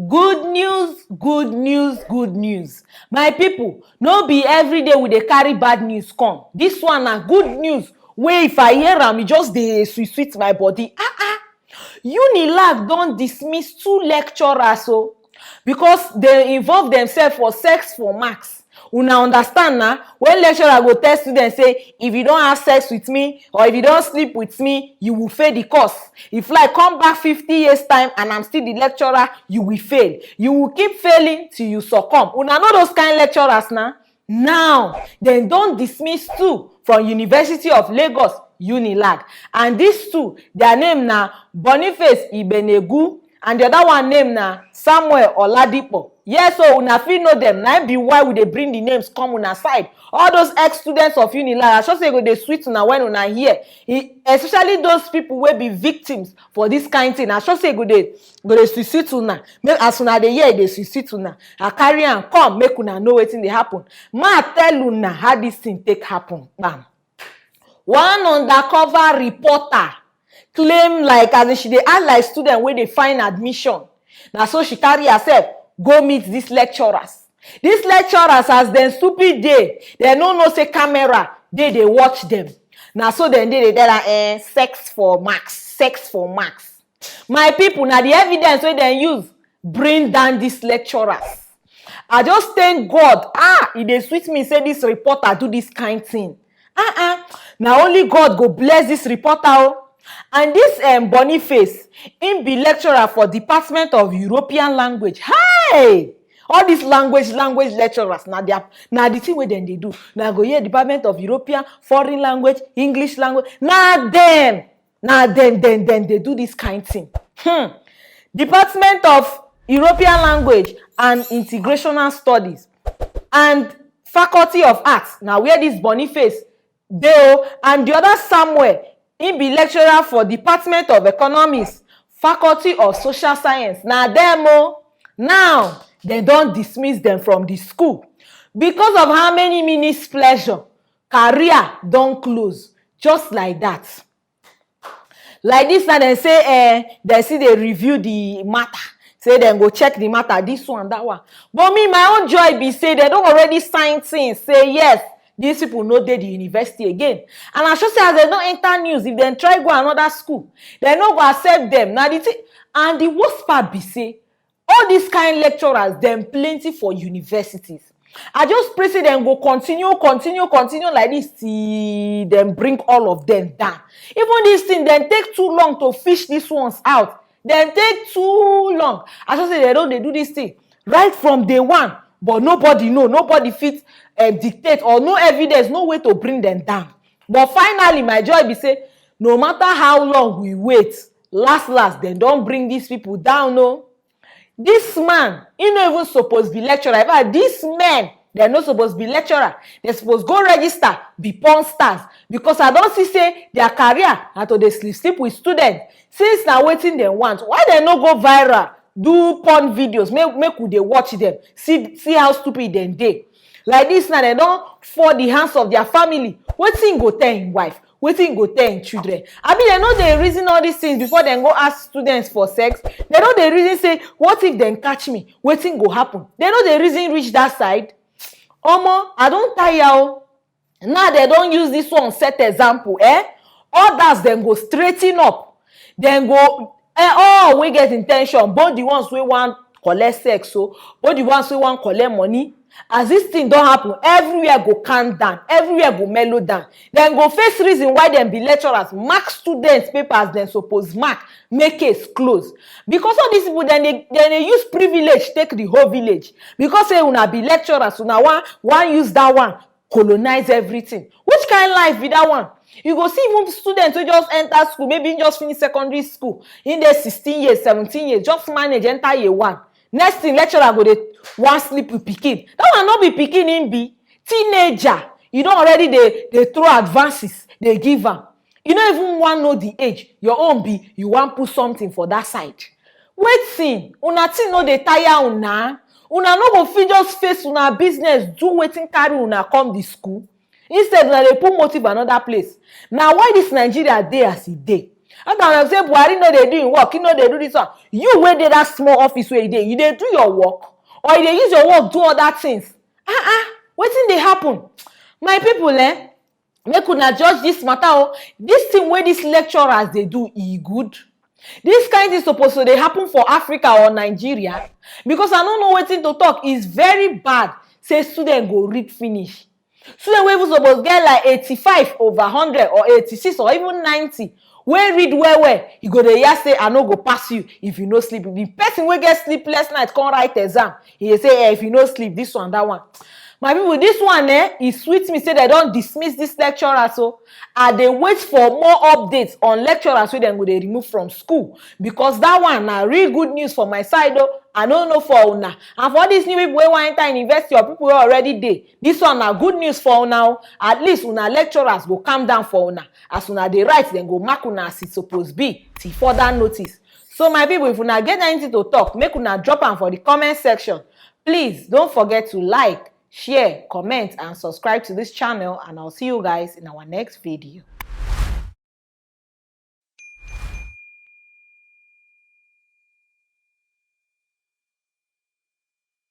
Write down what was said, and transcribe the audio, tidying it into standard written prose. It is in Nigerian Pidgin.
Good news, good news, good news. My people, no be every day we dey carry bad news come. This one na good news wey if I hear am, e just dey sweet my body. Unilag don dismiss 2 lecturers because they involve themselves for sex for marks. Una understand na? When lecturer go tell students say, if you don't have sex with me or if you don't sleep with me, you will fail the course. If I come back 50 years time and I'm still the lecturer, you will fail. You will keep failing till you succumb. Una know those kind lecturers na? Now, they don dismiss 2 from University of Lagos, Unilag. And these 2, their name na Boniface Ibenegu and the other one name na Samuel Oladipo. Yes, so una fit know them. Na be why we dey bring the names come una side. All those ex-students of Unilag, I sure say go dey sweet una when una hear. Especially those people wey be victims for this kind thing. I sure say go dey sweet una. Make as una dey hear, dey sweet una. I carry am come make una know wetin dey happen. Ma tell una how this thing take happen. Bam. One undercover reporter claim like as if she dey act like student wey dey find admission. Na so she carry herself go meet these lecturers. These lecturers, as dem stupid dey, dem no know say camera dey watch them. Na so dem dey tell her sex for marks, sex for marks. My people, na the evidence wey dem use bring down these lecturers. I just thank God. E dey sweet me say this reporter do this kind thing. Na only God go bless this reporter. And this Boniface, him be lecturer for Department of European Language. Hey! All these language lecturers, na the thing wey dem dey do. Na go hear Department of European, Foreign Language, English Language. Na dem dey do this kind thing. Department of European Language and Integrational Studies and Faculty of Arts. Na where this Boniface dey. And the other Samuel, he be lecturer for Department of Economics, Faculty of Social Science. Na dem now they don dismiss them from the school because of how many minutes pleasure. Career don close just like that. Like this now dem say dem still dey review the matter. Say dem go check the matter, this one, that one. But me, my own joy be say they don already sign things. Say yes, these people no dey the university again. And I sure say as they don't enter news, if they try go another school, they no go accept them. Now the thing, and the worst part be say, all these kind lecturers, them plenty for universities. I just pray say them go continue like this till them bring all of them down. Even this thing, then take too long to fish these ones out. Then take too long. I just say they do this thing right from day one. But nobody know, nobody fit dictate or no evidence, no way to bring them down. But finally, my joy be say, no matter how long we wait, last, they don't bring these people down, no. This man, he no even supposed to be lecturer. In fact, these men, they're not supposed to be lecturer. They're supposed to go register, be porn stars. Because I don't see say their career and to they sleep with students. Since now waiting they want, why they no go viral? Do porn videos, make they watch them, see how stupid them dey. Like this now, they don't fall the hands of their family. Wetin go tell him wife? Wetin go tell him children? I mean, they know they reason all these things before they go ask students for sex. They know they reason say, what if they catch me? Wetin go happen? They know they reason reach that side. Omo, I don't tire. Now they don't use this one set example. Others then go straighten up. Then go. We get intention, both the ones we want collect sex, both the ones we want collect money. As this thing don't happen, everywhere go calm down, everywhere go mellow down. Then go face reason why them be lecturers, mark students papers, then suppose mark, make case close. Because all these people, then they use privilege, take the whole village. Because say una be lecturers, una one use that one, colonize everything. Which kind of life be that one? You go see even students who just enter school, maybe just finish secondary school, in their 16 years, 17 years, just manage enter year 1. Next thing, lecturer go dey one sleep with pikin. That one not be pikin, him be teenager. You don't already they throw advances, they give am. You don't even want know the age. Your own be you want put something for that side. Wetin una thing no dey tire una. Una no go fit just face una business, do wetin carry una come the school. Instead, una dey put motive another place. Now, why this Nigeria dey as e dey? How can say Buhari no dey do im work, he no dey do this one? You wey dey that small office where you dey do your work, or you dey use your work do other things? Wetin dey happen? My people, make una judge this matter o. This thing wey these lecturers dey do, e good? This kind thing suppose to dey happen for Africa or Nigeria? Because I no know wetin to talk. Is very bad say student go read finish. Student wey even suppose get like 85/100 or 86 or even 90 wey read well well, you go dey hear say I no go pass you if you no sleep. The person wey get sleepless night come write exam, he dey say if you no sleep, this one, that one. My people, this one e sweet me say they don dismiss this lecturer. So I dey wait for more updates on lecturers wey dem go dey remove from school, because that one na real good news for my side o. I no know for una. And for these new people wey wan enter university or people wey already dey, this one na good news for una o. At least una lecturers go calm down for una. As una dey write, dem go mark una as e suppose be till further notice. So my people, if una get anything to talk, make una drop am for the comment section. Please don't forget to like, share, comment, and subscribe to this channel, and I'll see you guys in our next video.